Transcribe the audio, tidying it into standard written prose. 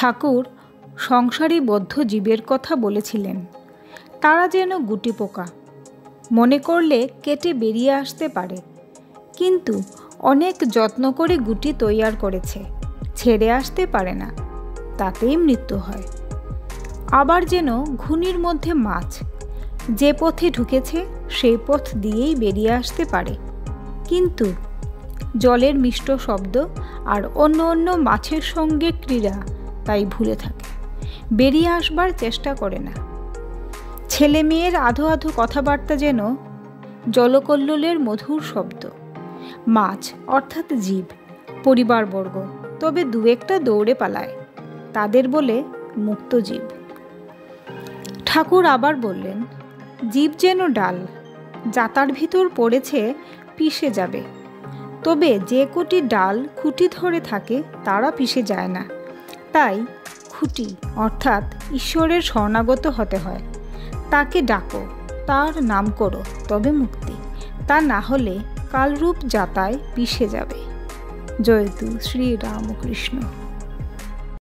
ঠাকুর সংসারী বদ্ধ জীবের কথা বলেছিলেন। তারা যেন গুটি পোকা, মনে করলে কেটে বেরিয়ে আসতে পারে, কিন্তু অনেক যত্ন করে গুটি তৈয়ার করেছে, ছেড়ে আসতে পারে না, তাতেই মৃত্যু হয়। আবার যেন ঘুনির মধ্যে মাছ, যে পথে ঢুকেছে সেই পথ দিয়েই বেরিয়ে আসতে পারে, কিন্তু জলের মিষ্ট শব্দ আর অন্য অন্য মাছের সঙ্গে ক্রীড়া তাই ভুলে থাকে, বেরিয়ে আসবার চেষ্টা করে না। ছেলে মেয়ের আধো আধো কথাবার্তা যেন জলকল্লোলের মধুর শব্দ। মাছ অর্থাৎ জীব, পরিবারবর্গ, তবে দু একটা দৌড়ে পালায়, তাদের বলে মুক্ত জীব। ঠাকুর আবার বললেন, জীব যেন ডাল, যাতার ভিতর পড়েছে পিষে যাবে, তবে যে কটি ডাল খুঁটি ধরে থাকে তারা পিষে যায় না। তাই খুঁটি অর্থাৎ ঈশ্বরের শরণাগত হতে হয়, তাকে ডাকো, তার নাম করো, তবে মুক্তি, তা না হলে কালরূপ যাতায় পিষে যাবে। জয়তু শ্রী রামকৃষ্ণ।